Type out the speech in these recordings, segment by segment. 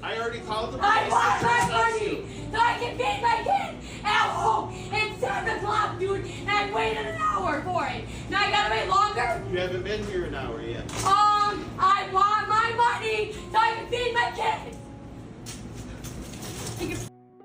I already called the police. I want my money so I can feed my kid at home. It's 7 o'clock, dude, and I waited an hour for it. Now I gotta wait longer? You haven't been here an hour yet. I want my money so I can feed my kids. You can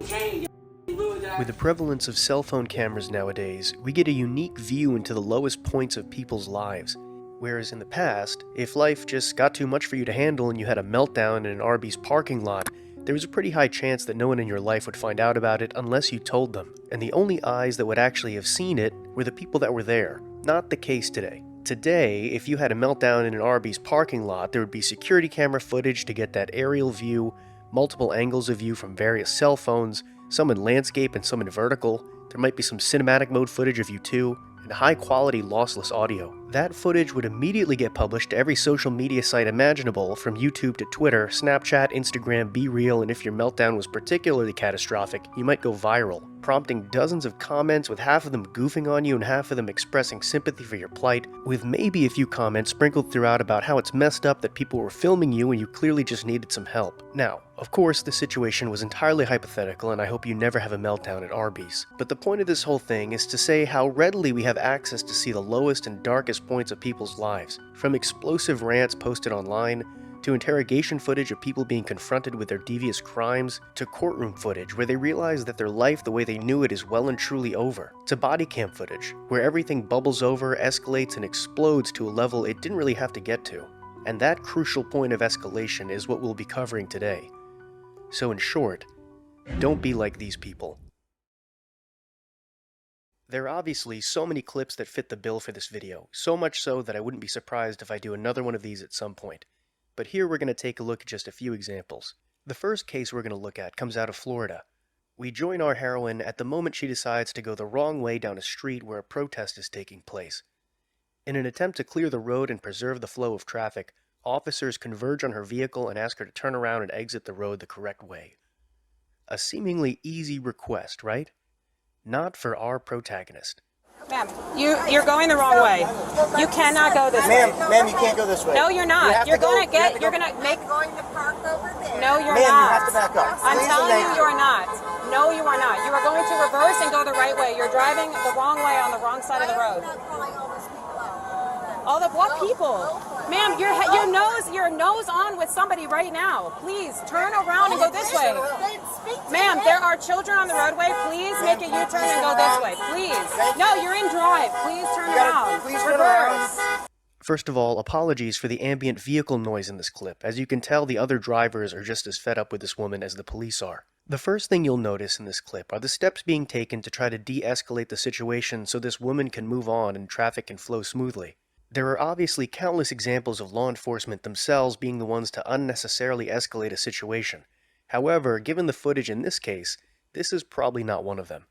change, you loser. With the prevalence of cell phone cameras nowadays, we get a unique view into the lowest points of people's lives. Whereas in the past, if life just got too much for you to handle and you had a meltdown in an Arby's parking lot, there was a pretty high chance that no one in your life would find out about it unless you told them. And the only eyes that would actually have seen it were the people that were there. Not the case today. Today, if you had a meltdown in an Arby's parking lot, there would be security camera footage to get that aerial view, multiple angles of view from various cell phones, some in landscape and some in vertical. There might be some cinematic mode footage of you too, and high-quality lossless audio. That footage would immediately get published to every social media site imaginable, from YouTube to Twitter, Snapchat, Instagram, BeReal, and if your meltdown was particularly catastrophic, you might go viral, prompting dozens of comments with half of them goofing on you and half of them expressing sympathy for your plight, with maybe a few comments sprinkled throughout about how it's messed up that people were filming you and you clearly just needed some help. Now, of course, the situation was entirely hypothetical, and I hope you never have a meltdown at Arby's. But the point of this whole thing is to say how readily we have access to see the lowest and darkest points of people's lives, from explosive rants posted online, to interrogation footage of people being confronted with their devious crimes, to courtroom footage where they realize that their life the way they knew it is well and truly over, to bodycam footage where everything bubbles over, escalates, and explodes to a level it didn't really have to get to. And that crucial point of escalation is what we'll be covering today. So in short, don't be like these people. There are obviously so many clips that fit the bill for this video, so much so that I wouldn't be surprised if I do another one of these at some point. But here we're going to take a look at just a few examples. The first case we're going to look at comes out of Florida. We join our heroine at the moment she decides to go the wrong way down a street where a protest is taking place. In an attempt to clear the road and preserve the flow of traffic, officers converge on her vehicle and ask her to turn around and exit the road the correct way. A seemingly easy request, right? Not for our protagonist. Ma'am, you're going the wrong way. You cannot go this way. Ma'am, you can't go this way. No, you're not. You're going to make. Going to park over there. No, you're not. not. You have to back up. I'm telling you, you're not. No, you are not. You are going to reverse and go the right way. You're driving the wrong way on the wrong side of the road. I'm not calling all those people out. All the what people? Ma'am, your nose on with somebody right now. Please turn around and go this way. Ma'am, there are children on the roadway. Please make a U-turn and go this way. Please. No, you're in drive. Please turn around. Please turn around. First of all, apologies for the ambient vehicle noise in this clip. As you can tell, the other drivers are just as fed up with this woman as the police are. The first thing you'll notice in this clip are the steps being taken to try to de-escalate the situation so this woman can move on and traffic can flow smoothly. There are obviously countless examples of law enforcement themselves being the ones to unnecessarily escalate a situation. However, given the footage in this case, this is probably not one of them.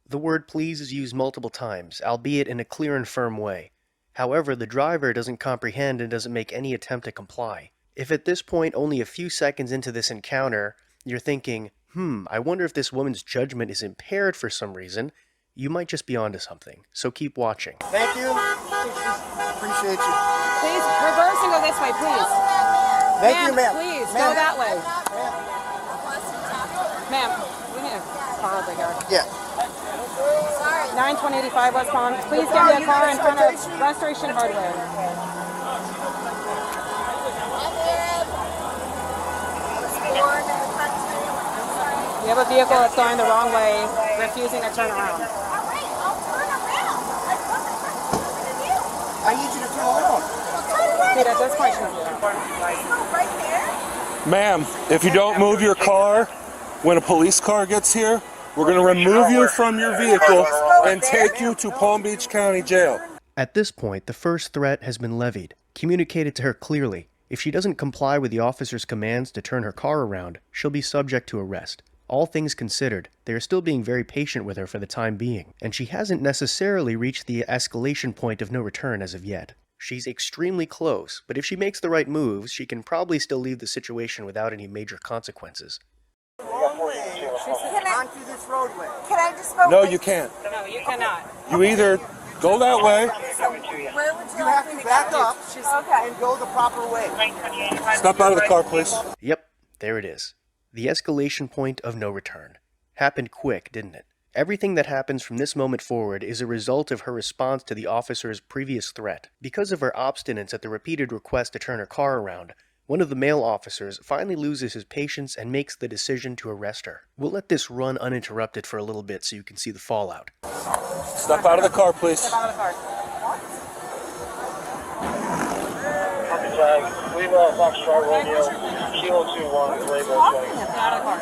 The word please is used multiple times, albeit in a clear and firm way. However, the driver doesn't comprehend and doesn't make any attempt to comply. If at this point, only a few seconds into this encounter, you're thinking, I wonder if this woman's judgment is impaired for some reason, you might just be onto something, so keep watching. Thank you. Appreciate you. Please reverse and go this way, please. Thank you, ma'am. Please go that way. Ma'am, we need a car over here. Yeah. 92085 West Palm. Please get me a car in front of Restoration Hardware. We have a vehicle that's going the wrong way, refusing to turn around. I need you to turn around. Dude, at this point, she's Ma'am, if you don't move your car when a police car gets here, we're going to remove you from your vehicle and take you to Palm Beach County Jail. At this point, the first threat has been levied, communicated to her clearly. If she doesn't comply with the officer's commands to turn her car around, she'll be subject to arrest. All things considered, they are still being very patient with her for the time being, and she hasn't necessarily reached the escalation point of no return as of yet. She's extremely close, but if she makes the right moves, she can probably still leave the situation without any major consequences. Onto this roadway. Can I just vote? No, you can't. No, you cannot. You either go that way. So where would you You like have me to to back go? up Okay. and go the proper way. Step out of the car, please. Yep, there it is. The escalation point of no return. Happened quick, didn't it? Everything that happens from this moment forward is a result of her response to the officer's previous threat. Because of her obstinance at the repeated request to turn her car around, one of the male officers finally loses his patience and makes the decision to arrest her. We'll let this run uninterrupted for a little bit so you can see the fallout. Step out of the car, please. Step out of the car. Copy flag. Leave Foxtrot Radio. Kilo 21. Label flag. Step out of the car.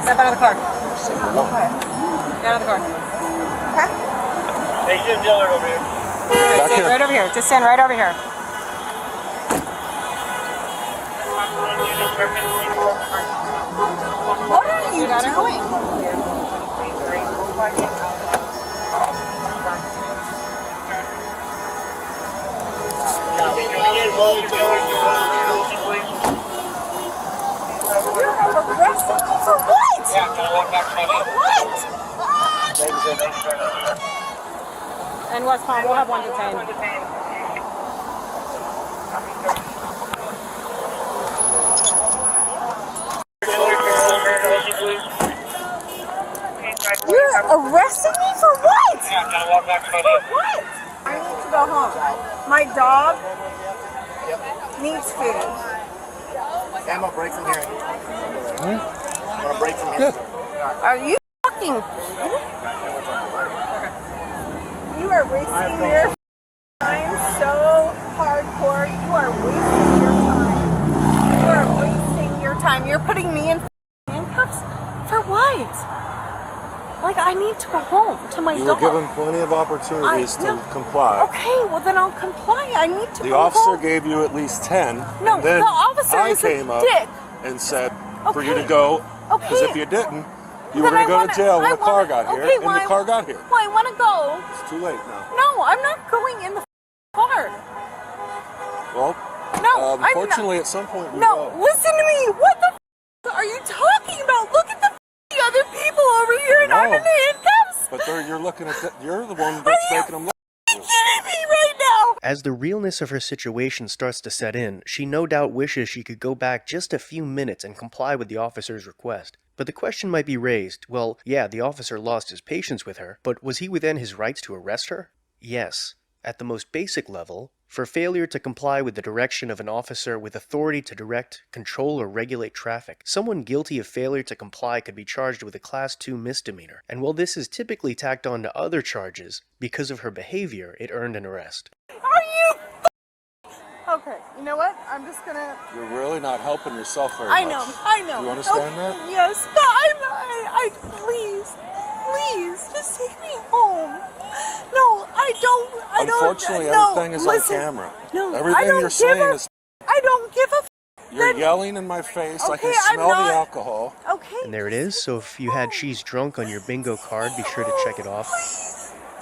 Step out of the car. Step out of the car. Get out of the car. Hey, Jim Dillard over here. Stand right over here. Just stand right over here. What are you doing? You're arresting me for what? Yeah, can I walk back to my For what? And West Palm, we'll have one detained. You're arresting me for what? Yeah, can I walk back to my For what? I need to go home. My dog needs food. I'm gonna break from here. I'm gonna break from here. Are you fucking? You are wasting your time so hardcore. You are wasting your time. You are wasting your time. You're putting me in handcuffs for what? Like, I need to go home to my You dog. were given plenty of opportunities to comply. Okay, well then I'll comply. I need to The go officer home. gave you at least 10. No, and then the officer I is a came up dick. and said for you to Okay. go, because Okay. if you didn't, you Then were going to I go wanna- to jail when I the car wanna- got here, okay, and the car got here. Well, I want to go. It's too late now. No, I'm not going in the car. Well, No, I'm unfortunately, at some point we No, will. listen to me. What the are you talking about? Look at the other people over here, and I'm No. in handcuffs. But you're looking at you're the one that's making them look. Are you kidding me right now? As the realness of her situation starts to set in, she no doubt wishes she could go back just a few minutes and comply with the officer's request. But the question might be raised, well, yeah, the officer lost his patience with her, but was he within his rights to arrest her? Yes. At the most basic level, for failure to comply with the direction of an officer with authority to direct, control, or regulate traffic, someone guilty of failure to comply could be charged with a Class 2 misdemeanor, and while this is typically tacked on to other charges, because of her behavior, it earned an arrest. Are you? Okay, you know what? I'm just gonna. You're really not helping yourself very I much. know, I know. Do you understand that? Yes, but I please, just take me home. No, I don't. Unfortunately, no, everything is listen, on camera. No, I Everything don't you're give saying a is. I don't give a. You're then- yelling in my face. I Okay, can I'm smell not- the alcohol. Okay. And there it is, so if you had She's Drunk on your bingo card, be sure to check it off.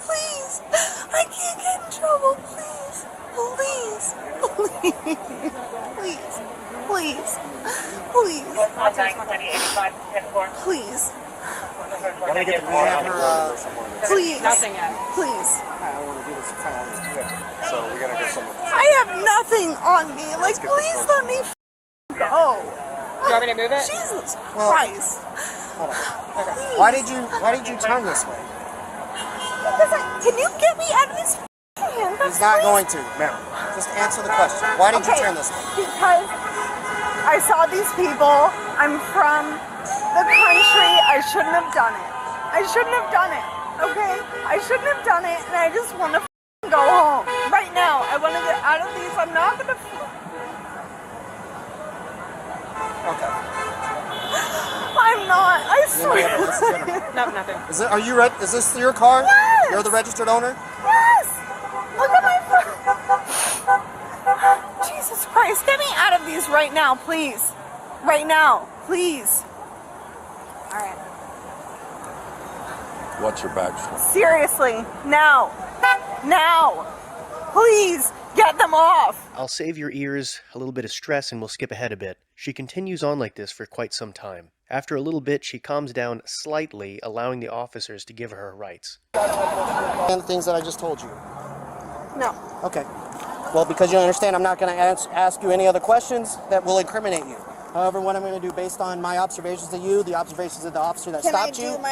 Please, I can't get in trouble. Please, please. Can I get the rehab or Please. Nothing yet. Please. I don't want to do this kind of so we gotta get someone. I have nothing on me. Like, please let me go. Do you want me to move it? Jesus Well- Christ. Why did you turn this way? Because can you get me out of this handcuffs, He's not please? going to, ma'am. Just answer the question. Why did you Okay, turn this way? Because I saw these people. I'm from the country. I shouldn't have done it. Okay? I shouldn't have done it, and I just want to go home. Right now, I want to get out of these. I'm not going to... Okay. I'm not. I swear. No, nothing. Are you ready? Is this your car? Yes. You're the registered owner? Yes! Look at my phone. Jesus Christ, get me out of these right now, please. Right now, please. All right. What's your badge for? Seriously, now. Please, get them off. I'll save your ears a little bit of stress and we'll skip ahead a bit. She continues on like this for quite some time. After a little bit, she calms down slightly, allowing the officers to give her her rights. And the things that I just told you. No. Okay. Well, because you understand, I'm not going to ask you any other questions that will incriminate you. However, what I'm going to do based on my observations of you, the observations of the officer that stopped you. Can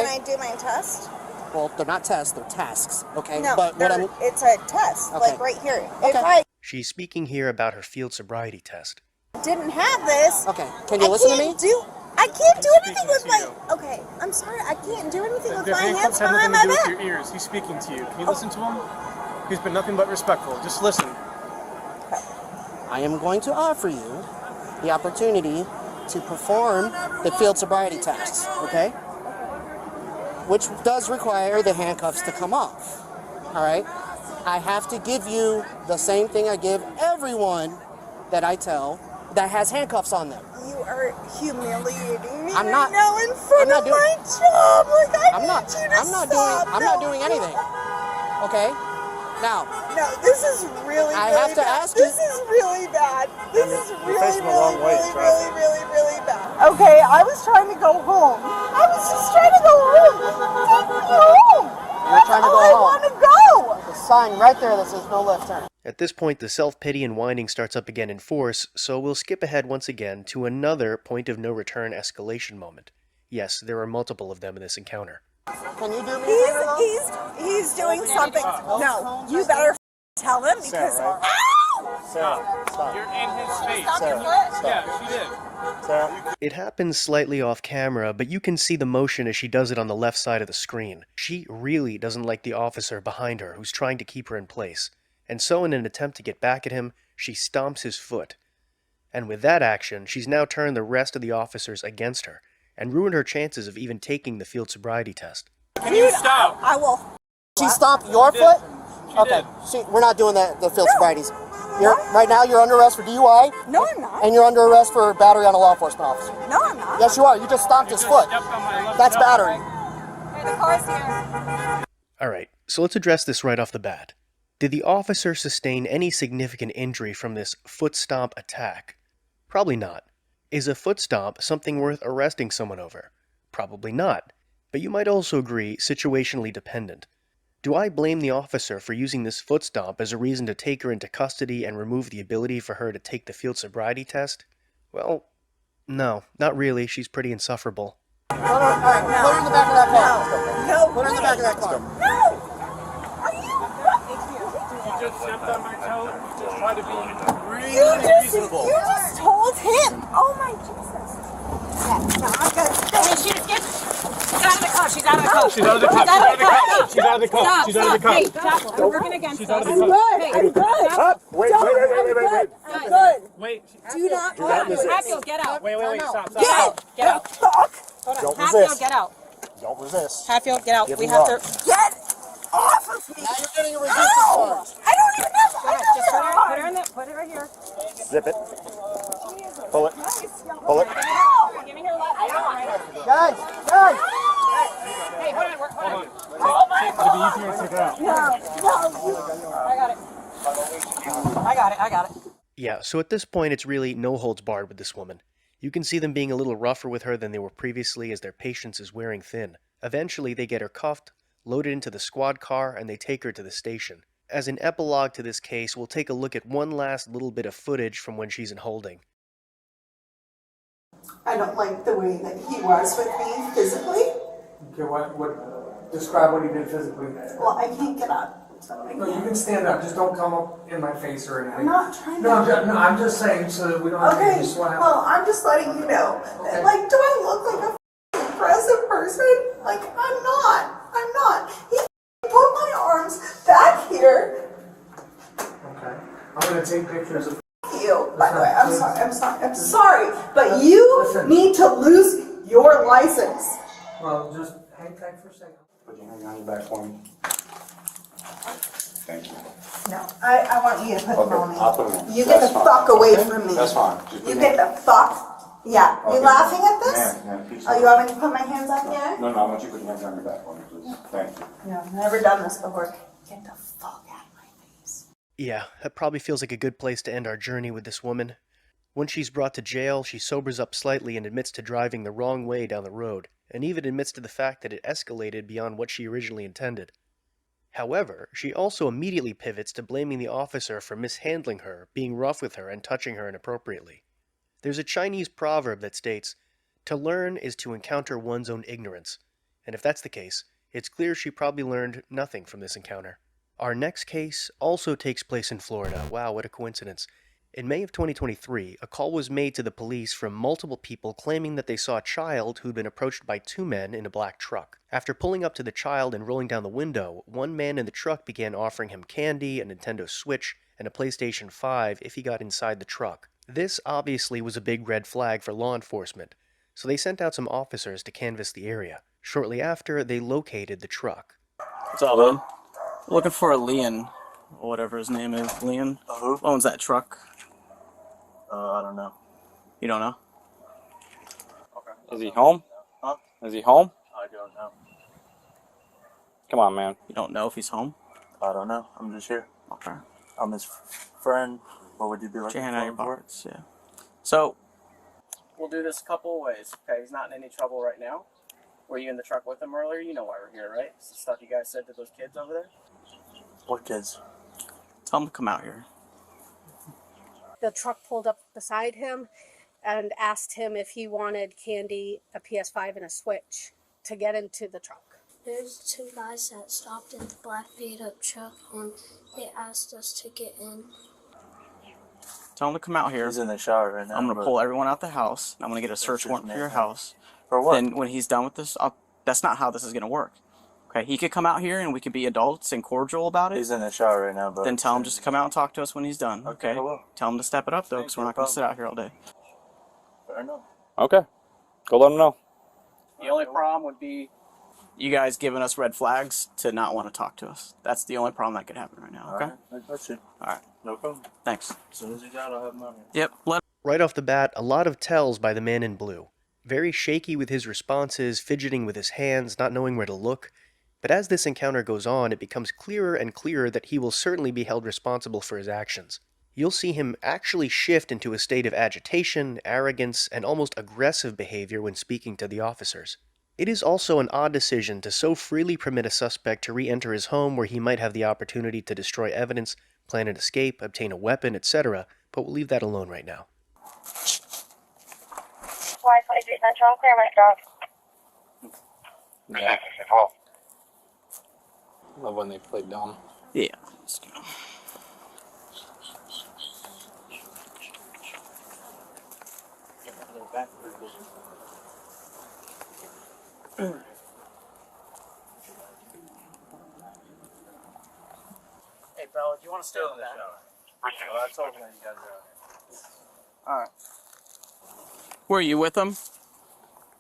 I do my test? Well, they're not tests, they're tasks, okay? No, but it's a test, okay. like right here. Okay. If I She's speaking here about her field sobriety test. didn't have this, okay, can you listen to me? I can't do anything with my. Okay, I'm sorry, I can't do anything with my hands behind my back. Your ears. He's speaking to you. Can you listen to him? He's been nothing but respectful. Just listen. I am going to offer you the opportunity to perform the field sobriety tests, okay? Which does require the handcuffs to come off, all right? I have to give you the same thing I give everyone that I tell that has handcuffs on them. You are humiliating me I'm not, right now in front of my job. Like I'm not doing anything. Okay? Now. No, this is really, I really have to bad. ask you. This is really bad. This is really, facing the wrong way, really bad. Okay, I was trying to go home. I was just trying to go home. Take me home. You're trying to go home. I want to go. The sign right there that says no left turn. At this point, the self-pity and whining starts up again in force, so we'll skip ahead once again to another point of no return escalation moment. Yes, there are multiple of them in this encounter. Can you do me He's doing something. No, you better tell him because. Sarah, right? Ow! Sarah, stop. You're in his face. Sarah, Yeah, she did. Sarah. It happens slightly off camera, but you can see the motion as she does it on the left side of the screen. She really doesn't like the officer behind her who's trying to keep her in place, and so in an attempt to get back at him, she stomps his foot. And with that action, she's now turned the rest of the officers against her, and ruined her chances of even taking the field sobriety test. Can you stop? I will. She stomped your foot? She Okay, did. see, we're not doing the field sobrieties. Right now, you're under arrest for DUI. No, I'm not. And you're under arrest for battery on a law enforcement officer. No, I'm not. Yes, you are. You just stomped his foot. Stepped on my left That's toe. battery. Hey, the car's here. Alright, so let's address this right off the bat. Did the officer sustain any significant injury from this foot stomp attack? Probably not. Is a foot stomp something worth arresting someone over? Probably not. But you might also agree situationally dependent. Do I blame the officer for using this foot stomp as a reason to take her into custody and remove the ability for her to take the field sobriety test? Well, no, not really. She's pretty insufferable. All right, put her in the back of that car. No, Put her in the back of that car. No! Are you? You just stepped on my toe. You just tried to be really You just told him. Oh my Jesus. Yeah, no, I'm gonna. She's out of the car. She's out of the car. She's out of the cup. She's out of the cup. Stop, She's out of the stop. Hey, cup. stop. You're working against She's us. out of the cup. I'm good. Stop. Wait. I'm good. Wait. Do not Hold on. Hatfield, get out. Wait. Stop. Get Get out. fuck. Hold on. Don't Hatfield, resist. get out. Don't resist. Hatfield, get out. Give We him have up. to. Get off of me. Now you're getting a resistance Ow! charge. I don't even have. Go ahead. Just put her in the. Put it right here. Zip it. Pull it. Pull it. Give me her left. Guys. Hey, hold on. Hold on. Oh my It'd be easier to take her out. I got it. Yeah, so at this point it's really no holds barred with this woman. You can see them being a little rougher with her than they were previously as their patience is wearing thin. Eventually they get her cuffed, loaded into the squad car, and they take her to the station. As an epilogue to this case, we'll take a look at one last little bit of footage from when she's in holding. I don't like the way that he was with me physically. Okay, describe what he did physically. Well, I can't get up. So I No, you can't. can stand up, just don't come up in my face or anything. I'm not trying No, to. I'm just saying so that we don't have Okay, to sweat out. well, I'm just letting you know. Okay. Like, do I look like a impressive person? Like, I'm not. He put my arms back here. Okay. I'm going to take pictures of You, by the way, I'm sorry, but you Listen. need to lose your license. well, just hang tight for a second. Put your hand on your back for me. Thank you. No, I want you to put them on me. I'll put them on. You get the fuck away from me. That's fine. Just put You them get the fuck. Yeah. You Okay. laughing at this? Ma'am, please Oh, you want me to put my hands up here? No, I want you to put your hands on your back for me, please. Thank you. No, I've never done this before. Get the fuck out of my face. Yeah, that probably feels like a good place to end our journey with this woman. When she's brought to jail, she sobers up slightly and admits to driving the wrong way down the road, and even admits to the fact that it escalated beyond what she originally intended. However, she also immediately pivots to blaming the officer for mishandling her, being rough with her, and touching her inappropriately. There's a Chinese proverb that states, "To learn is to encounter one's own ignorance," and if that's the case, it's clear she probably learned nothing from this encounter. Our next case also takes place in Florida. Wow, what a coincidence. In May of 2023, a call was made to the police from multiple people claiming that they saw a child who'd been approached by two men in a black truck. After pulling up to the child and rolling down the window, one man in the truck began offering him candy, a Nintendo Switch, and a PlayStation 5 if he got inside the truck. This obviously was a big red flag for law enforcement, so they sent out some officers to canvass the area. Shortly after, they located the truck. What's up, man? Looking for a Leon, or whatever his name is. Leon? Who owns that truck? I don't know. You don't know? Okay. Is he home? Huh? Is he home? I don't know. Come on, man. You don't know if he's home? I don't know. I'm just here. Okay. I'm his friend. What would you be looking Put your hand out of your for? pockets, yeah. So, we'll do this a couple of ways. Okay, he's not in any trouble right now. Were you in the truck with him earlier? You know why we're here, right? It's the stuff you guys said to those kids over there? What kids? Tell them to come out here. The truck pulled up beside him and asked him if he wanted candy, a PS5, and a Switch to get into the truck. There's two guys that stopped in the black beat-up truck and they asked us to get in. Tell him to come out here. He's in the shower right now. I'm going to pull everyone out the house. I'm going to get a search warrant for your house. For what? Then when he's done with this, that's not how this is going to work. Okay, he could come out here and we could be adults and cordial about it. He's in the shower right now, but then tell him just to come out and talk to us when he's done. Okay. I will. Tell him to step it up though, because we're not going to sit out here all day. Fair enough. Okay. Go let him know. The only problem would be you guys giving us red flags to not want to talk to us. That's the only problem that could happen right now. Okay. All right. I got you. All right. No problem. Thanks. As soon as you got, I'll have money. Yep. Right off the bat, a lot of tells by the man in blue. Very shaky with his responses, fidgeting with his hands, not knowing where to look. But as this encounter goes on, it becomes clearer and clearer that he will certainly be held responsible for his actions. You'll see him actually shift into a state of agitation, arrogance, and almost aggressive behavior when speaking to the officers. It is also an odd decision to so freely permit a suspect to re-enter his home where he might have the opportunity to destroy evidence, plan an escape, obtain a weapon, etc., but we'll leave that alone right now. Why 23 Central, clear my dog. Yeah. Love when they play dumb. Yeah. Hey, Bella, do you want to stay in the shower? I told you guys are. All right. Were you with them?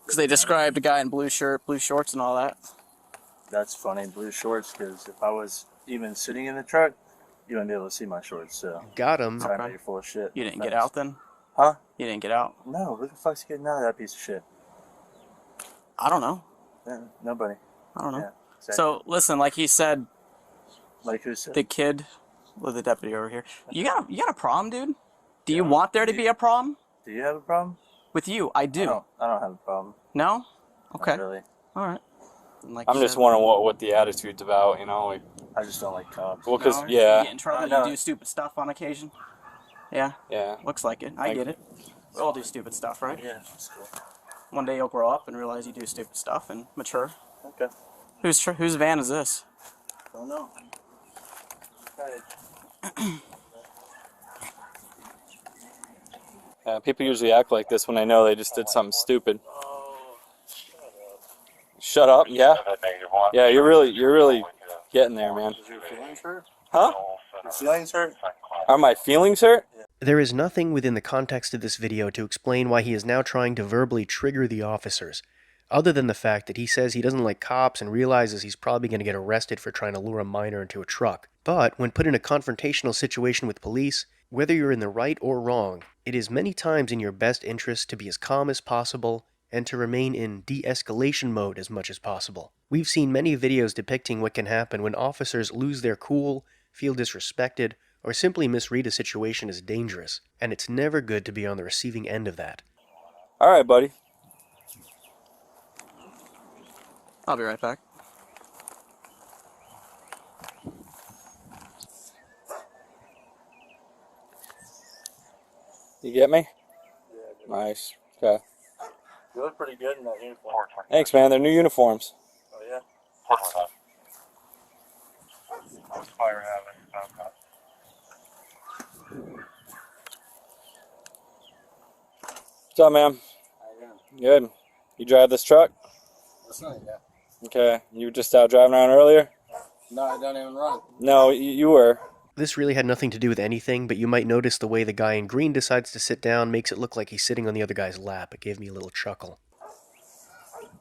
Because they described a guy in blue shirt, blue shorts, and all that. That's funny, blue shorts, because if I was even sitting in the truck, you wouldn't be able to see my shorts, so. Got him. Sorry, okay. You're full of shit. You didn't get out then? Huh? You didn't get out? No, who the fuck's getting out of that piece of shit? I don't know. Yeah, nobody. I don't know. Yeah, exactly. So, listen, like he said, like who said? The kid with the deputy over here. You got a problem, dude? Do you want there to be a problem? Do you have a problem? With you, I do. I don't have a problem. No? Okay. Not really. All right. Like I'm just wondering what the attitude's about, you know? Like, I just don't like cops. Well, because, You get in trouble, you do stupid stuff on occasion? Yeah? Yeah. Looks like it. I get it. We all do stupid stuff, right? Yeah, that's cool. One day you'll grow up and realize you do stupid stuff and mature. Okay. Whose van is this? Don't know. People usually act like this when they know they just did something stupid. Shut up, yeah? Yeah, you're really getting there, man. Is your feelings hurt? Huh? Your feelings hurt? Are my feelings hurt? There is nothing within the context of this video to explain why he is now trying to verbally trigger the officers, other than the fact that he says he doesn't like cops and realizes he's probably going to get arrested for trying to lure a minor into a truck. But when put in a confrontational situation with police, whether you're in the right or wrong, it is many times in your best interest to be as calm as possible and to remain in de-escalation mode as much as possible. We've seen many videos depicting what can happen when officers lose their cool, feel disrespected, or simply misread a situation as dangerous, and it's never good to be on the receiving end of that. All right, buddy. I'll be right back. You get me? Nice. Okay. You look pretty good in that uniform. Thanks, man. They're new uniforms. Oh, yeah? What's up, man? Good. You drive this truck? That's not, yeah. Okay. You were just out driving around earlier? No, I don't even run. No, you were. This really had nothing to do with anything, but you might notice the way the guy in green decides to sit down makes it look like he's sitting on the other guy's lap. It gave me a little chuckle.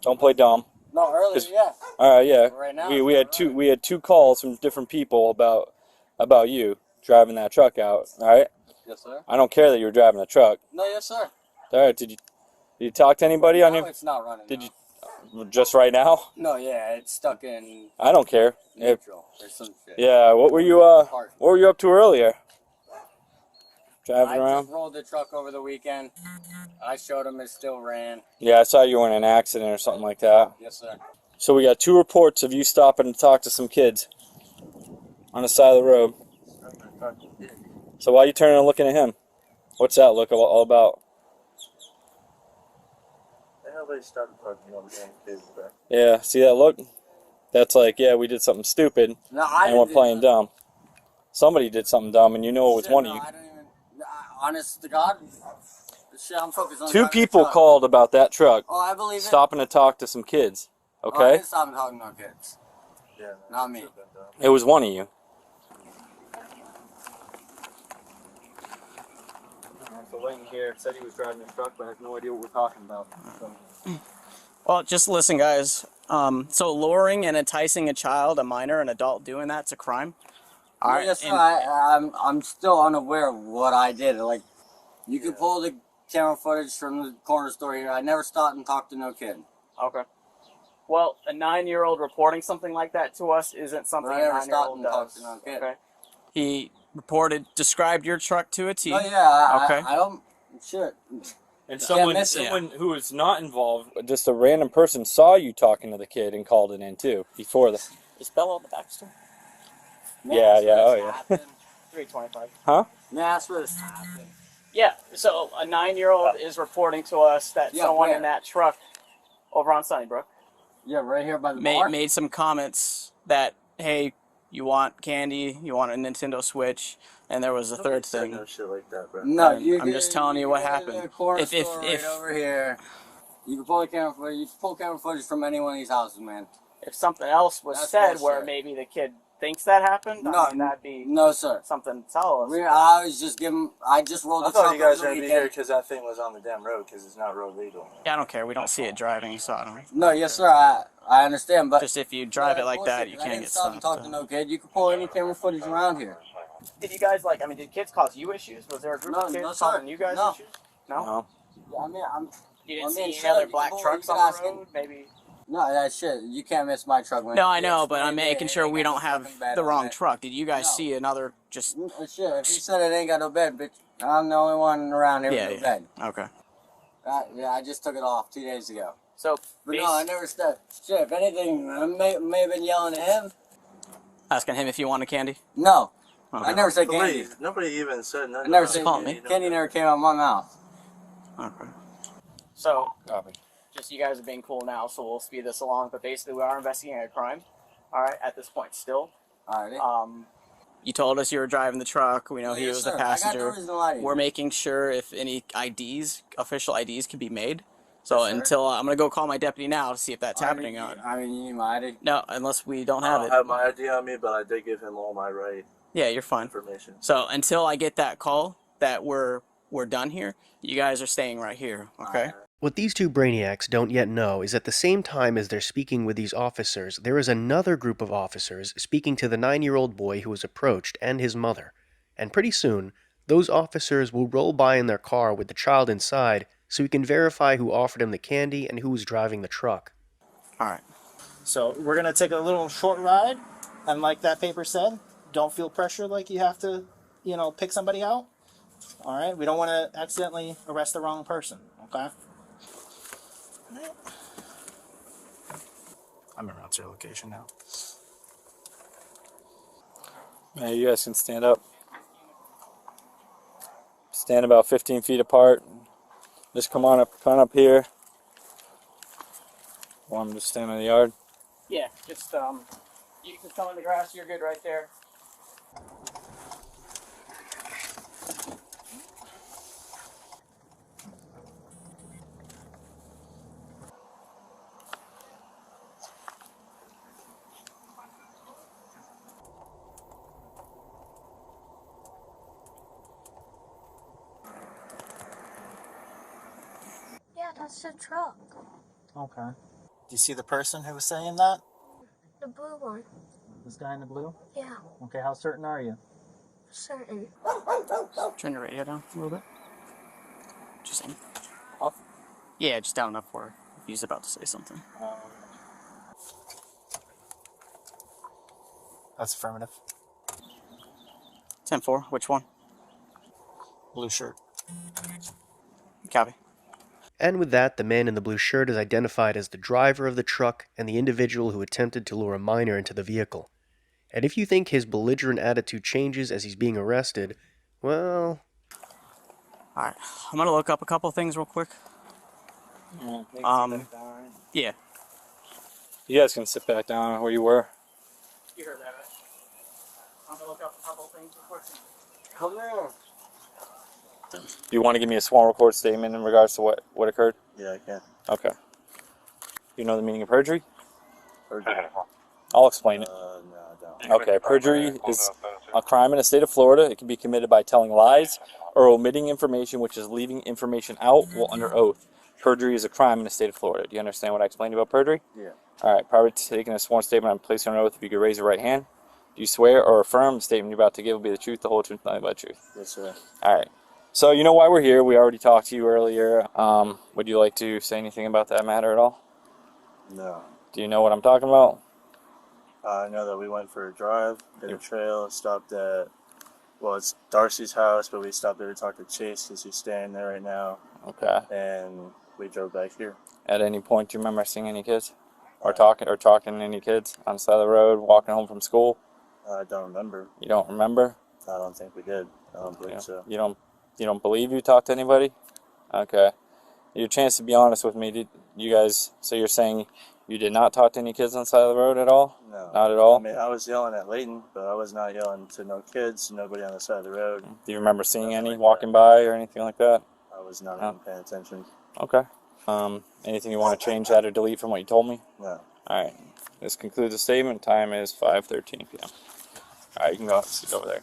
Don't play dumb. No, earlier, yeah. All right, yeah. Right now, we had two calls from different people about you driving that truck out. All right. Yes, sir. I don't care that you were driving a truck. No, yes, sir. All right. Did you talk to anybody on No, your? it's not running. Did you just right now? No, yeah, it's stuck in I don't care. neutral or some shit. Yeah. What were you up to earlier? Driving I around. just rolled the truck over the weekend. I showed him it still ran. Yeah, I saw you were in an accident or something like that. Yes, sir. So we got 2 reports of you stopping to talk to some kids on the side of the road. So why are you turning and looking at him? What's that look all about? The hell they started talking on the damn kids, bro. Yeah, see that look? That's like, yeah, we did something stupid No, I and we're didn't playing dumb. Somebody did something dumb and you know it was one of you. I don't even. Honest to God, shit, I'm focused on 2 driving the people truck. called about that truck. Oh, I believe it. Stopping to talk to some kids. Oh, I Okay? didn't stop and talk to no kids. Yeah. Not me. It was one of you. So Wayne here said he was driving the truck, but I have no idea what we're talking about. Well, just listen, guys. So luring and enticing a child, a minor, an adult doing that's a crime. All right. Yes, sir. I'm still unaware of what I did. Like, you can pull the camera footage from the corner store here. I never stopped and talked to no kid. Okay. Well, a 9-year-old reporting something like that to us isn't something I a never 9-year-old stopped and does. talked to no kid. Okay. He described your truck to a T. Oh yeah. Okay. I don't. Shit. And Can't someone who was not involved, just a random person, saw you talking to the kid and called it in too before the. Is Bella on the back still? Yeah, oh yeah. 325. Huh? May I ask where this happened? Yeah, so a 9-year-old is reporting to us that someone in that truck over on Sunnybrook right here by the bar. made some comments that, hey, you want candy, you want a Nintendo Switch, and there was a third thing. No shit like that, bro. No, I'm just telling you what happened. If over here, you can pull camera footage. You can pull camera footage from any one of these houses, man. If something else was said where maybe the kid thinks that happened, I mean, that'd be sir. Something to tell us. I was just giving. I just rolled the truck. I thought you guys were gonna be here because that thing was on the damn road because it's not road legal. Yeah, I don't care. We don't see it driving, so I don't. No, yes, sir. I understand, but just if you drive it like that, you can't get stopped. I didn't stop and talk to no kid. You can pull any camera footage around here. Did you guys did kids cause you issues? Was there a group of kids causing you guys issues? No. Yeah, I mean, you didn't see any other black trucks on the road? Maybe. No, that shit. You can't miss my truck, man. No, I know, but I'm making sure we don't have the wrong truck. Did you guys see another just? Shit, if you said it ain't got no bed, bitch, I'm the only one around here with no bed. Okay. Yeah, I just took it off 2 days ago. So, but no, I never said. Shit, if anything, I may have been yelling at him. Asking him if he wanted candy? No. Okay. I never said candy. Nobody even said nothing. I never said candy. Candy never came out of my mouth. Okay. So, just you guys are being cool now, so we'll speed this along. But basically, we are investigating a crime. All right, at this point, still. Alrighty. You told us you were driving the truck. We know he was the passenger. I got no reason to lie to you. We're making sure if any IDs, official IDs, can be made. So until I'm gonna go call my deputy now to see if that's happening. I mean, you need my ID? No, unless we don't have it. I don't have my ID on me, but I did give him all my Yeah, you're fine. information. So until I get that call that we're done here, you guys are staying right here, okay? What these 2 brainiacs don't yet know is at the same time as they're speaking with these officers, there is another group of officers speaking to the 9-year-old boy who was approached and his mother. And pretty soon, those officers will roll by in their car with the child inside so we can verify who offered him the candy and who was driving the truck. Alright. So we're going to take a little short ride, and like that paper said, don't feel pressure like you have to, pick somebody out. Alright, we don't want to accidentally arrest the wrong person, okay? I'm around to your location now. Yeah, you guys can stand up. Stand about 15 feet apart. Just come up here. Or I'm just standing in the yard. Yeah, just you can come in the grass. You're good right there. Yeah, that's the truck. Okay. Do you see the person who was saying that? The blue one. This guy in the blue? Yeah, Okay, how certain are you? certain. Turn your radio down a little bit. Just off. Yeah, just down enough where he's about to say something. That's affirmative. 10-4. Which one? Blue shirt. Copy. And with that, the man in the blue shirt is identified as the driver of the truck and the individual who attempted to lure a minor into the vehicle. And if you think his belligerent attitude changes as he's being arrested, well... Alright, I'm gonna look up a couple things real quick. Yeah. You guys can sit back down where you were. You heard that, right? I'm gonna look up a couple things real quick. Come on. Do you want to give me a sworn record statement in regards to what occurred? Yeah, I can. Okay. You know the meaning of perjury? Perjury. I'll explain it. No, I don't. Okay, perjury is a crime in the state of Florida. It can be committed by telling lies or omitting information, which is leaving information out while under oath. Perjury is a crime in the state of Florida. Do you understand what I explained about perjury? Yeah. All right, prior to taking a sworn statement, I'm placing on oath. If you could raise your right hand. Do you swear or affirm the statement you're about to give will be the truth, the whole truth, nothing but the truth? Yes, sir. All right. So you know why we're here. We already talked to you earlier. Would you like to say anything about that matter at all? No. Do you know what I'm talking about? I know that we went for a drive, hit a trail, stopped at, well, it's Darcy's house, but we stopped there to talk to Chase because he's staying there right now. Okay. And we drove back here. At any point, do you remember seeing any kids? Or talking to any kids on the side of the road, walking home from school? I don't remember. You don't remember? I don't think we did. I don't believe so. You don't believe you talked to anybody? Okay. Your chance to be honest with me, so you're saying you did not talk to any kids on the side of the road at all? No. Not at all? I mean, I was yelling at Leighton, but I was not yelling to no kids, nobody on the side of the road. Do you remember seeing any walking by or anything like that? I was not even paying attention. Okay. Anything you want to change that or delete from what you told me? No. All right. This concludes the statement. Time is 5:13 p.m. All right, you can go sit over there.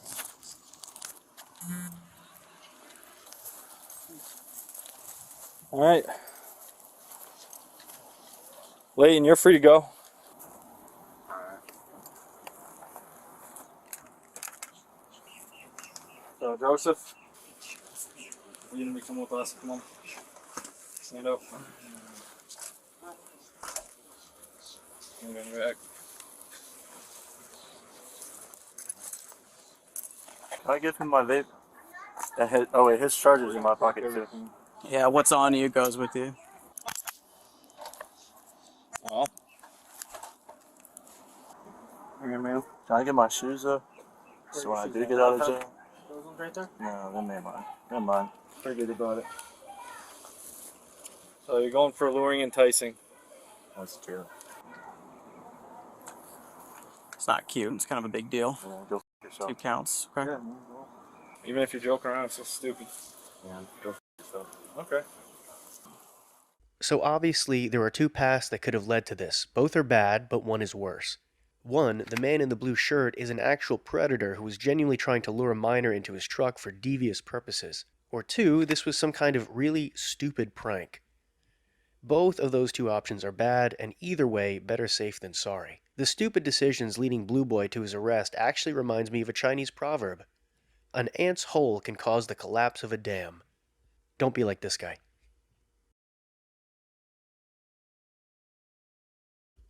All right. Leighton, you're free to go. So, Joseph, you need to come with us. Come on. Stand up. I'm going back. Can I give him my vape? Oh wait, his charger's in my pocket too. Yeah, what's on you goes with you. Well. Here, man. Can I get my shoes though? So when I do get out of jail. Those ones right there? No, them ain't mine. They're mine. Forget about it. So you're going for luring and enticing. That's true. It's not cute. It's kind of a big deal. Yeah, go f yourself. 2 counts. Okay. Yeah, Even if you're joking around, it's so stupid. yeah, go f yourself. Okay. So obviously, there are two paths that could have led to this. Both are bad, but one is worse. One, the man in the blue shirt is an actual predator who was genuinely trying to lure a minor into his truck for devious purposes. Or two, this was some kind of really stupid prank. Both of those two options are bad, and either way, better safe than sorry. The stupid decisions leading Blue Boy to his arrest actually reminds me of a Chinese proverb. An ant's hole can cause the collapse of a dam. Don't be like this guy.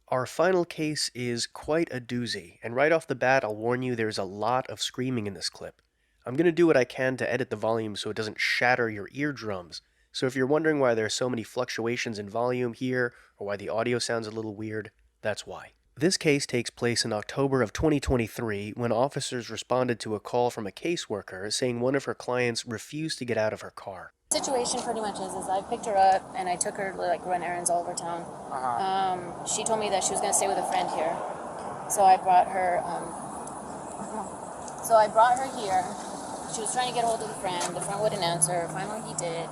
Our final case is quite a doozy, and right off the bat I'll warn you there's a lot of screaming in this clip. I'm going to do what I can to edit the volume so it doesn't shatter your eardrums, so if you're wondering why there are so many fluctuations in volume here, or why the audio sounds a little weird, that's why. This case takes place in October of 2023 when officers responded to a call from a caseworker saying one of her clients refused to get out of her car. Situation pretty much is I picked her up and I took her to like run errands all over town. She told me that she was going to stay with a friend here, so I brought her. Here. She was trying to get a hold of the friend. The friend wouldn't answer. Finally, he did.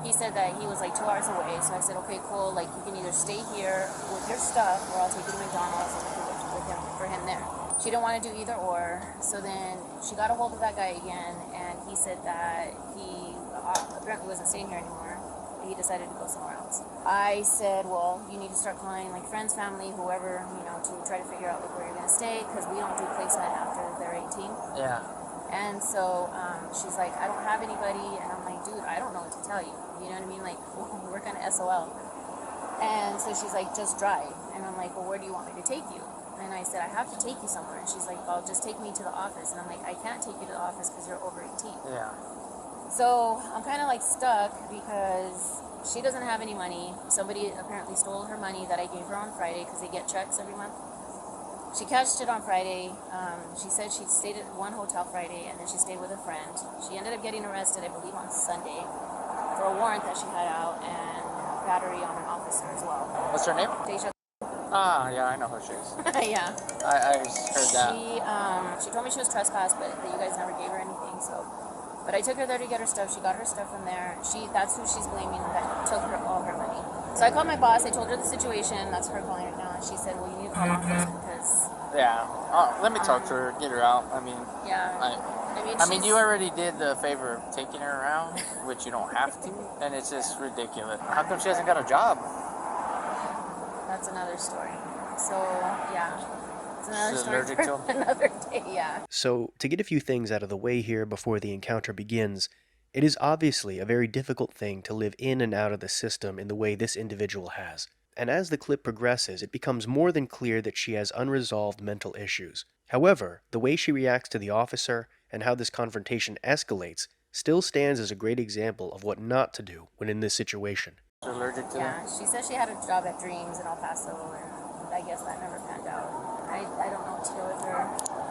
He said that he was like 2 hours away. So I said, okay, cool. Like you can either stay here with your stuff, or I'll take you to McDonald's and with him for him there. She didn't want to do either or. So then she got a hold of that guy again, and he said that he apparently wasn't staying here anymore. He decided to go somewhere else. I said, well, you need to start calling like friends, family, whoever, to try to figure out like where you're gonna stay, because we don't do placement after they're 18. Yeah. And so she's like, I don't have anybody, and I'm like, dude, I don't know what to tell you. You know what I mean? Like, we're kind of SOL. And so she's like, just drive. And I'm like, well, where do you want me to take you? And I said, I have to take you somewhere. And she's like, well, just take me to the office. And I'm like, I can't take you to the office because you're over 18. Yeah. So I'm kind of like stuck because she doesn't have any money. Somebody apparently stole her money that I gave her on Friday because they get checks every month. She cashed it on Friday. She said she stayed at one hotel Friday and then she stayed with a friend. She ended up getting arrested, I believe, on Sunday for a warrant that she had out and battery on an officer as well. What's her name? Deja. Ah, yeah, I know who she is. Yeah. I heard that. She told me she was trespassed, but that you guys never gave her anything, so. But I took her there to get her stuff. She got her stuff from there. That's who she's blaming that took her all her money. So I called my boss. I told her the situation. That's her calling right now. And she said, well, you need to call law enforcement because... Yeah. Let me talk to her. Get her out. I mean... Yeah. I mean, you already did the favor of taking her around, which you don't have to. And it's just ridiculous. How come she hasn't got a job? That's another story. So, yeah. It's another She's story allergic for to 'em? another day, yeah. So, to get a few things out of the way here before the encounter begins, it is obviously a very difficult thing to live in and out of the system in the way this individual has. And as the clip progresses, it becomes more than clear that she has unresolved mental issues. However, the way she reacts to the officer and how this confrontation escalates still stands as a great example of what not to do when in this situation. Allergic to Yeah, she said she had a job at Dreams in El Paso, and I guess that never panned out. I don't know what to do with her.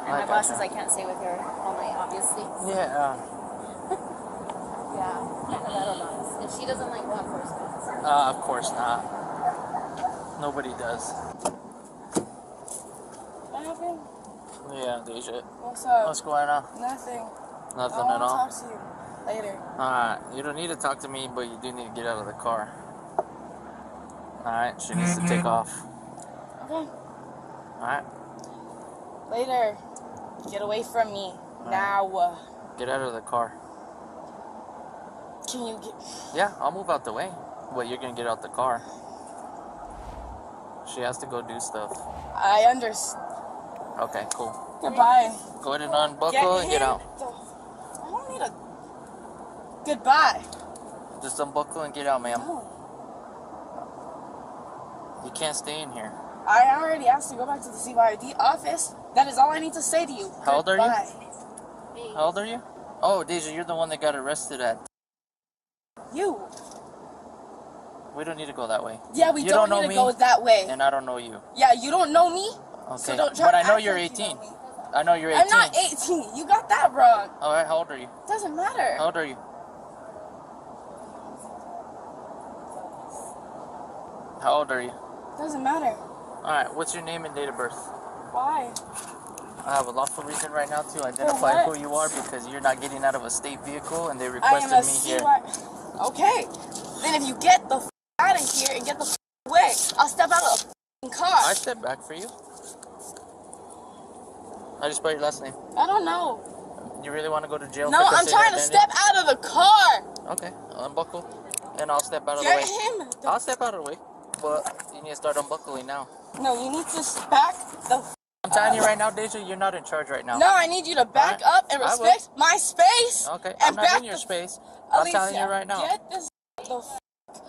And my boss says I can't stay with her all night, obviously. Yeah. Yeah, I don't know. And she doesn't like law enforcement. Of course not. Nobody does. What happened? Yeah, Deja. What's up? What's going on? Nothing. Nothing I at want all? to talk to you later. Alright, you don't need to talk to me, but you do need to get out of the car. Alright, she needs to take off. Okay. Alright? Later. Get away from me. Now. Get out of the car. Can you get... Yeah, I'll move out the way. But you're gonna get out the car. She has to go do stuff. I understand. Okay, cool. Goodbye. Go ahead and unbuckle and get out. I don't need a... Goodbye. Just unbuckle and get out, ma'am. You can't stay in here. I already asked to go back to the CYD office. That is all I need to say to you. How old are you? Goodbye. How old are you? Oh, Deja, you're the one that got arrested at... You. We don't need to go that way. Yeah, we you don't know need to me, go that way. And I don't know you. Yeah, you don't know me. Okay, So don't try but to I know act you're like 18. you know me. I know you're 18. I'm not 18. You got that wrong. Alright, how old are you? Doesn't matter. How old are you? How old are you? Doesn't matter. Alright, what's your name and date of birth? Why? I have a lawful reason right now to identify what? who you are because you're not getting out of a state vehicle and they I am requested a me here. Okay. Then if you get the out of here and get the away, I'll step out of the car. I step back for you. How do you spell your last name? I don't know. You really want to go to jail? No, for I'm trying to identity? step out of the car. Okay, unbuckle, and I'll step out of Get the way. him. I'll step out of the way, but you need to start unbuckling now. No, you need to back the. I'm telling you right now, Deja, you're not in charge right now. No, I need you to back up and I will. respect my space. Okay, and I'm not back in your the- space. I'm telling you Alicia, right now. Get this the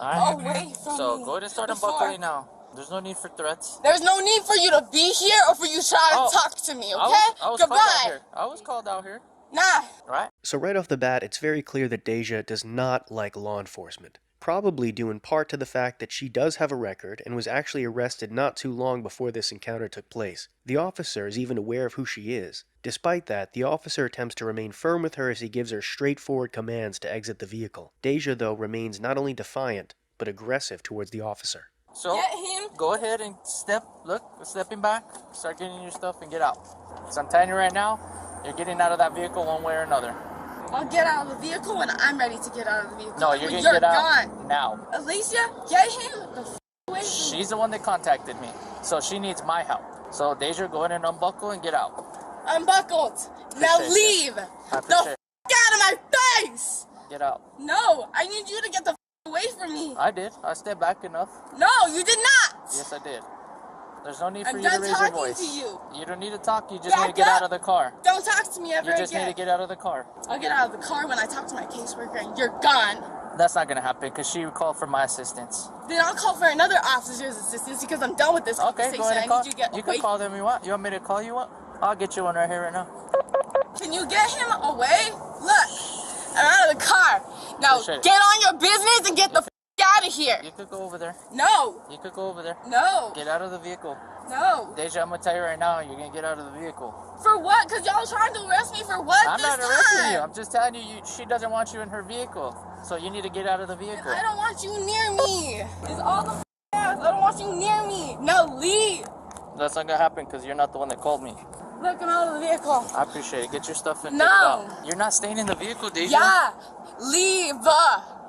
Alright. away from So me. go ahead and start before- unbuckling now. There's no need for threats. There's no need for you to be here or for you to try to talk to me, okay? I was called out Goodbye. here. I was called out here. Nah. Right? So right off the bat, it's very clear that Deja does not like law enforcement. probably due in part to the fact that she does have a record and was actually arrested not too long before this encounter took place. The officer is even aware of who she is. Despite that, the officer attempts to remain firm with her as he gives her straightforward commands to exit the vehicle. Deja, though, remains not only defiant, but aggressive towards the officer. So, go ahead and stepping back, start getting your stuff and get out. So I'm telling you right now, you're getting out of that vehicle one way or another. I'll get out of the vehicle when I'm ready to get out of the vehicle. No, you're going to get out now. Alicia, get him the away from me. She's the one that contacted me, so she needs my help. So Deja, go ahead and unbuckle and get out. Unbuckled. Now leave. The out of my face. Get out. No, I need you to get the away from me. I did. I stepped back enough. No, you did not. Yes, I did. There's no need for I'm you to done raise your talking voice. to you. You don't need to talk. You just need to get out of the car. Don't talk to me ever again. You just need to get out of the car. I'll get out of the car when I talk to my caseworker and you're gone. That's not going to happen because she called for my assistance. Then I'll call for another officer's assistance because I'm done with this conversation. Go ahead and I need you to get You can call them you want. You want me to call you one? I'll get you one right here right now. Can you get him away? Look, I'm out of the car. Now get on your business and get the out of here. You could go over there. No. You could go over there. No. Get out of the vehicle. No. Deja, I'm going to tell you right now, you're going to get out of the vehicle. For what? Because y'all trying to arrest me for what I'm this not arresting time? you. I'm just telling you, she doesn't want you in her vehicle. So you need to get out of the vehicle. And I don't want you near me. It's all the ass. I don't want you near me. No, leave. That's not going to happen because you're not the one that called me. Look, I'm out of the vehicle. I appreciate it. Get your stuff and No. get it out. You're not staying in the vehicle, Deja. Yeah. Leave.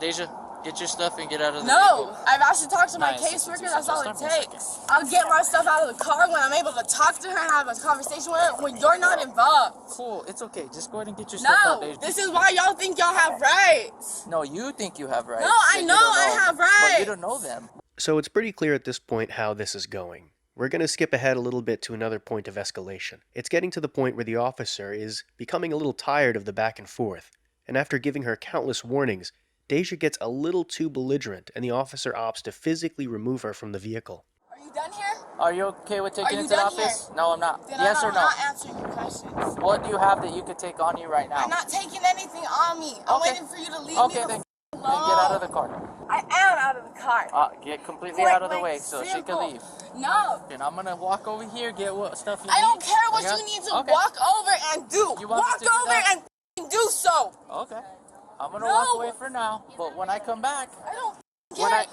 Deja, get your stuff and get out of the vehicle. No. I've actually talked to my caseworker. That's all it takes. I'll get my stuff out of the car when I'm able to talk to her and have a conversation with her when you're not involved. Cool. It's okay. Just go ahead and get your stuff out, Deja. No. This is why y'all think y'all have rights. No, you think you have rights. No, I know I have rights. But you don't know them. So it's pretty clear at this point how this is going. We're going to skip ahead a little bit to another point of escalation. It's getting to the point where the officer is becoming a little tired of the back and forth, and after giving her countless warnings, Deja gets a little too belligerent and the officer opts to physically remove her from the vehicle. Are you done here? Are you okay with taking it to the office? No, I'm not. Then Yes I'm or no? not answering your questions. What do you have that you could take on you right now? I'm not taking anything on me. I'm waiting for you to leave me then get out of the car. I am out of the car. Get completely out of the way so she can leave. No. And I'm gonna walk over here, get what stuff you need. I don't care what you need to walk over and do. You want walk me to do over that? and do so. Okay. I'm gonna walk away for now, but when I come back, I don't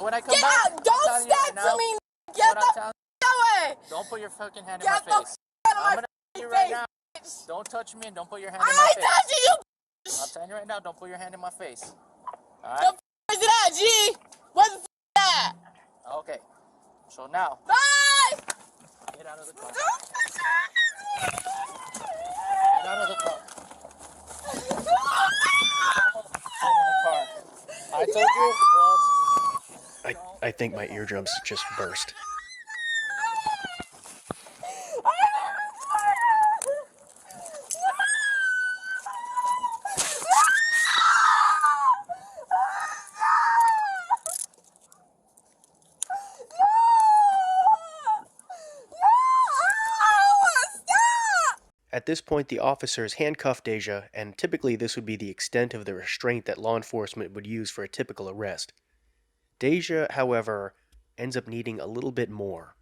when I come Get back, out! Don't step to me! Get the away! Don't put your fucking hand in my face. Get the out of I'm my gonna you face! right now. Don't touch me and don't put your hand in I'm my not face. touching you! I'm telling you right now, don't put your hand in my face. Alright? The f*** is it at, G? Where the f*** at? Okay. So now, Bye! get out of the car. Get out of the car. I told you once. I think my eardrums just burst. At this point, the officers handcuff Deja, and typically this would be the extent of the restraint that law enforcement would use for a typical arrest. Deja, however, ends up needing a little bit more.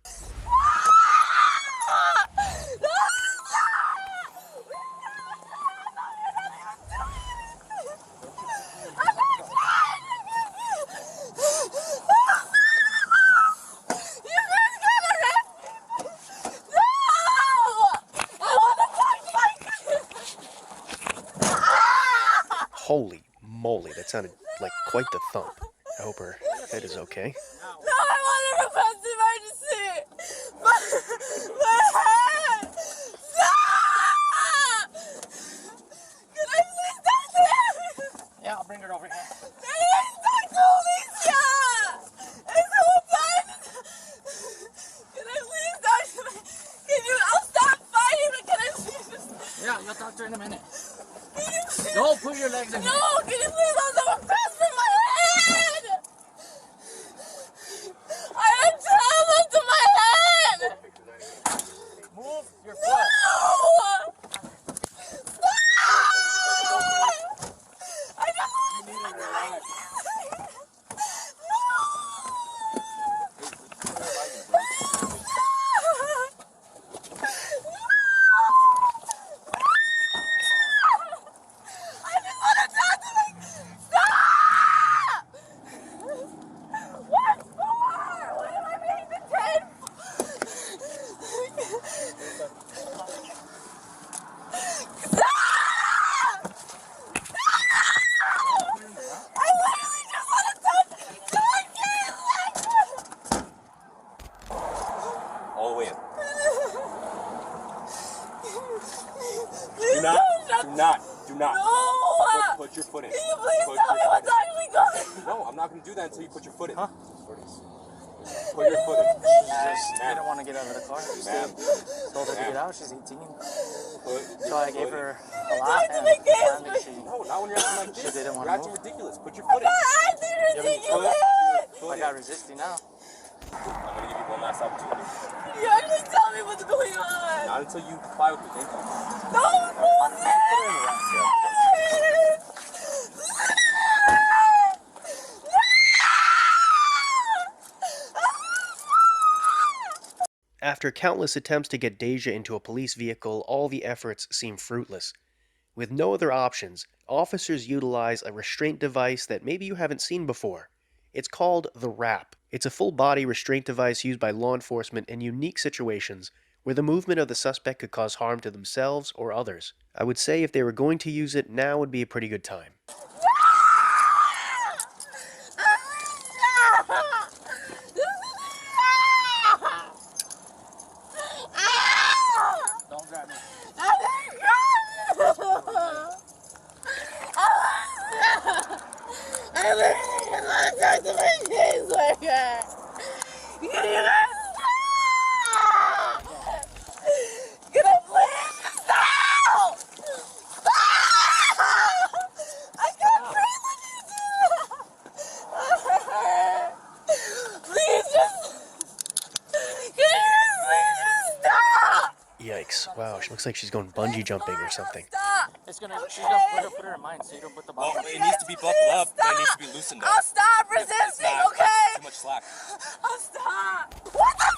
Holy moly, that sounded like quite the thump. I hope her head is okay. No, I want a request emergency! My head! Stop! Can I please talk to him? Yeah, I'll bring it over here. Can I talk to Alicia? It's so bad! Can I please talk to him? I'll stop fighting, but can I please just... Yeah, you'll talk to her in a minute. Can you please... Don't put your legs in here. No, can you please also request for my head? I have trauma to my head! Move your foot. No! Stop! I just want to Put your foot in. Can you please tell me what's actually going on? No, I'm not going to do that until you put your foot in. Huh? Put your foot in. I don't want to get out of the car. Ma'am. Told her to get out. She's 18. So I gave her a You're laugh trying to make games and with me. No, not when you're acting like she this. didn't want You're to acting move. ridiculous. Put your foot in. I'm not acting ridiculous. I got resisting now. I'm going to give you one last opportunity. Can you actually tell me what's going on? Not until you comply with me. Thank you. No, bullshit! After countless attempts to get Deja into a police vehicle, all the efforts seem fruitless. With no other options, officers utilize a restraint device that maybe you haven't seen before. It's called the wrap. It's a full-body restraint device used by law enforcement in unique situations where the movement of the suspect could cause harm to themselves or others. I would say if they were going to use it, now would be a pretty good time. Don't grab me. I literally just want to talk to my caseworker. Can you guys stop? Can I please stop? I can't breathe when you do that. Please just, can you please just stop? Yikes. Wow, she looks like she's going bungee jumping or something. Stop. She's gonna put her in mine so you don't put the ball. Well, it needs to be buckled up. It needs to be loosened up. I'll stop resisting, It's okay? too much slack. I'll stop. What the f?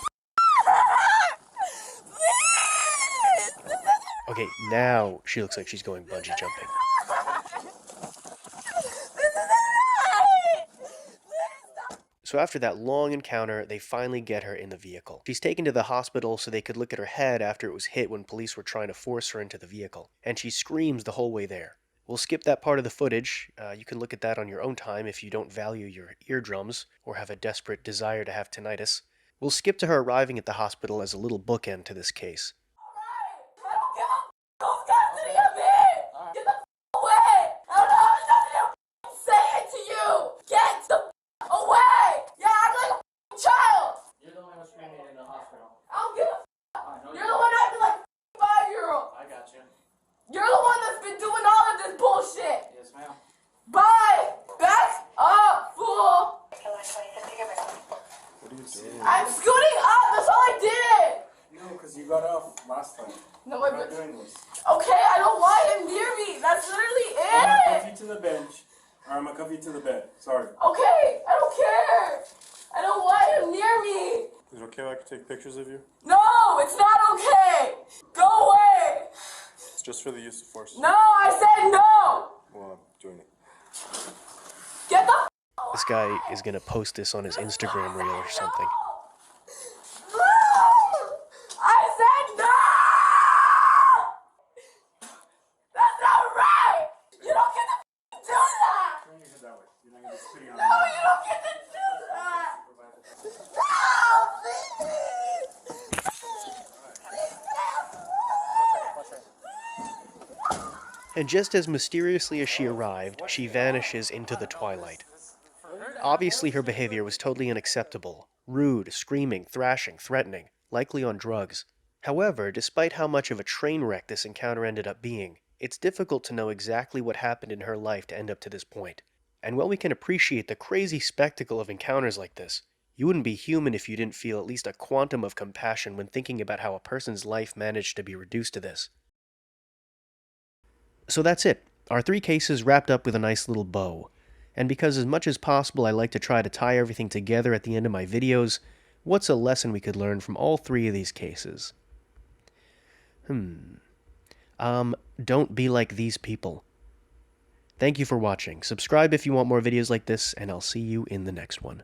Please! Okay, now she looks like she's going bungee jumping. So after that long encounter, they finally get her in the vehicle. She's taken to the hospital so they could look at her head after it was hit when police were trying to force her into the vehicle. And she screams the whole way there. We'll skip that part of the footage. You can look at that on your own time if you don't value your eardrums or have a desperate desire to have tinnitus. We'll skip to her arriving at the hospital as a little bookend to this case. You're the one that's been doing all of this bullshit! Yes, ma'am. Bye! Back up, fool! What are you doing? I'm scooting up! That's all I did! No, because you got off last time. No, We're I'm not doing this. okay, I don't want him near me! That's literally I'm gonna it! cuff you to the bench. Or I'm gonna cuff you to the bed. Sorry. Okay, I don't care! I don't want him near me! Is it okay if I can take pictures of you? No, it's not okay! Go away! It's just for the use of force. No, I said no! Well, I'm doing it. Get the This guy is going to post this on his Instagram reel or something. I said no! That's not right! You don't get to do that! Turn your head that way. You're not gonna be spitting on No, you don't get to do that! No, please! And just as mysteriously as she arrived, she vanishes into the twilight. Obviously her behavior was totally unacceptable. Rude, screaming, thrashing, threatening, likely on drugs. However, despite how much of a train wreck this encounter ended up being, it's difficult to know exactly what happened in her life to end up to this point. And while we can appreciate the crazy spectacle of encounters like this, you wouldn't be human if you didn't feel at least a quantum of compassion when thinking about how a person's life managed to be reduced to this. So that's it. Our 3 cases wrapped up with a nice little bow. And because as much as possible I like to try to tie everything together at the end of my videos, what's a lesson we could learn from all 3 of these cases? Don't be like these people. Thank you for watching. Subscribe if you want more videos like this, and I'll see you in the next one.